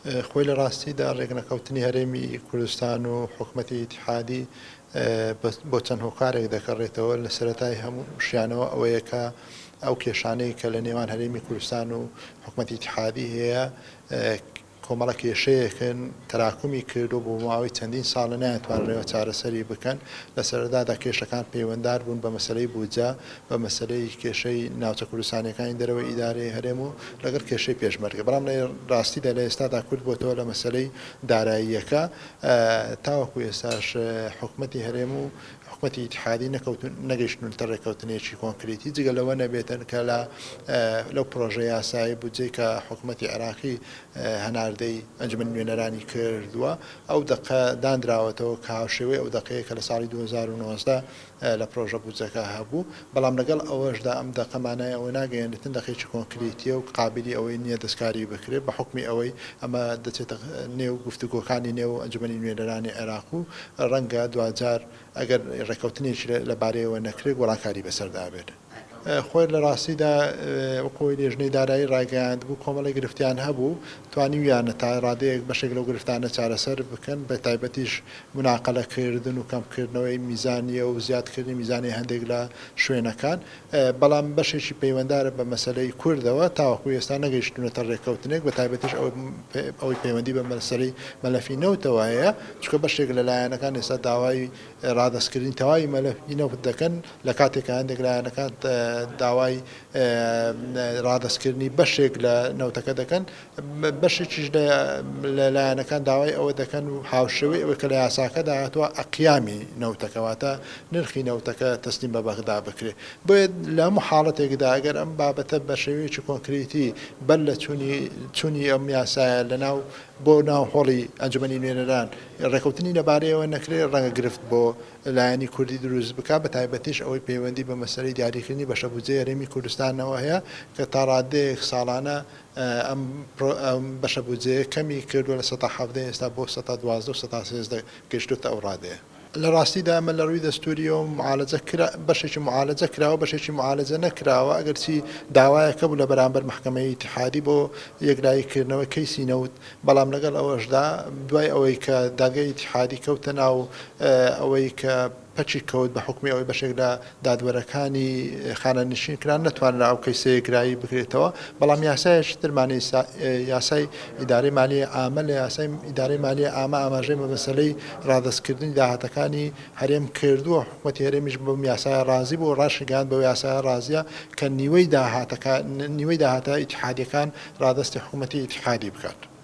خۆی لە ڕاستیدا ڕێگنەکەوتنی هەرێمی کوردستان و حکوومەتی ئیتیحادی بۆ چەند هۆکارێک دەکەڕێتەوە لە سەرەتای هەموو شیانەوە ئەوەیە کە ئەو کێشانەی کە لە نێوان هەرێمی کوردستان و حکوومەتی ئیتیحادی هەیە کۆمەڵە کێشەیەکن تەراکمی کردو بۆ ماوەی چەندین ساڵە نایەتوانرێەوە چارەسەری بکەن لە سەرەتادا کێشەکان پەیوەنددار بوون بە مەسلەی بودجە بە مەسلەی کێشەی ناوچە کوردستانیەکانی دەرەوەی ئیدارەی هەرێم و لەگەڵ کێشەی پێشمەرگە بەڵام لە ڕاستیدا لە ئێستادا کورد بۆتەوە لە مەسلەی داراییەکە تاوەکو ئێستاش حکوومەتی هەرێم و حکوومەتی ئیتیحادی نەگەیشتون تە ڕێکەوتنێکی کۆنکریتی جگە لەوە نەبێتن کە لەو پرۆژە یاسایی بودجەی کە حکوومەتی عێراقی هەناردەی ئەنجومەنی نوێنەرانی کردووە ئەو دەقە دانراوەتەوە کە هاوشێوەی ئەو دەقەیە کە لە ساڵی 2019 لە پرۆژە بودجەکە هەبوو بەڵام لەگەڵ ئەوەشدا ئەم دەقەمانای ئەوە ناگەیەنێتن دەقێکی کۆنکریتیە و قابلی ئەوەی نییە دەستکاری بکرێت بە حکمی ئەوەی ئەمە دەچێتە نێو گفتوگۆکانی نێو ئەنجومەنی نوێنەرانی عێراق و ڕەنگە دوجار ئەگەر ڕێکەوتنێکی لەبارەیەوە نەکرێت گۆڕانکاری بەسەردابێت. خۆی لە ڕاستیدا خۆی لێژنەی دارایی ڕایگەیاند بوو کۆمەڵی گرفتیان هەبوو توانیویانە تا ڕادەیەک بەشێک لەو گرفتانە چارەسەر بکەن بە تایبەتیش مناقەلەکردن و کەمکردنەوەی میزانیە و زیادکردنی میزانی هەندێک لە شوێنەکان بەڵام بەشێکی پەیوەنددارە بە مەسلەی کوردەوە تاوەکو ئێستا نەگەیشتونەتە ڕێکەوتنێک بە تایبەتیش ئەوەی پەیوەندی بە مەسلەی مەلەفی نەوتەوە هەیە چکە بەشێک لە لایەنەکان ئێستا داوای ڕادەستکردنی تەواوی مەلەفی نەوت دەکەن لە کاتێک هەندێک لایەنەکان داوای ڕادەستکردنی بەشێک لە نەوتەکە دەکەن بەشێکیش لە لایەنەکان داوای ئەوە دەکەن و هاوشێوەی ئەوەی کە لە یاساکەدا هاتووە ئەقیامی نەوتەکەواتە نرخی نەوتەکە تەسلیم بە بەغدا بکرێت بۆیە لە هەموو حاڵەتێکدا ئەگەر ئەم بابەتە بە شێوەیەکی کۆنکریتی بەر لە چوونی ئەم یاسایە لەناو بۆ ناو هۆڵی ئەنجومەنی نوێنەران ڕێکەوتنی لەبارەیەوە نەکرێت ڕەنگە گرفت بۆ لایەنی کوردی دروست بکات بە تایبەتیش ئەوەی پەیوەندی بە مەسەلەی دیاریکردنی بەشە بودجەی هەرێمی کوردستانەوە هەیە کە تا ڕادەیەک ساڵانە ئەم بەشە بودجەیە کەمی کردووە لە ١٧ ئێستا بۆ ١١٢ و ١١13 گەیشتوتە ئەو ڕادەیە. لە ڕاستیدا ئەمە لە ڕووی دەستوریەوە بەشێکی معالەجە کراوە بەشێکی معالەجە نەکراوە ئەگەرچی داوایەکە بوو لە بەرامبەر محکەمەی ئیتیحادی بۆ یەکلاییکردنەوەی کەیسی نەوت بەڵام لەگەڵ ئەوەشدا دوای ئەوەی کە دادگای ئیتیحادی کەوتە ناو ئەوەی کە پەچی کەوت بە حکمی ئەوەی بەشێک لە دادوەرەکانی خانەنشینکران نەتوانرا ئەو کەیسە یەکلایی بکرێتەوە بەڵام یاسایەکی ترمانەی یاسای ئیدارەی مالیە ئامە لە یاسای ئیدارەی مالیە ئامە ئاماژەی بە مەسەلەی ڕادەستکردنی داهاتەکانی هەرێم کردووە حکوومەتی هەرێمیش بەم یاسایە ڕازی بۆ ڕاشگەیاند بەو یاسایە ڕازیە کە نیوەی داهاتە ئیتیحادیەکان ڕادەستی حکوومەتی ئیتیحادی بکات.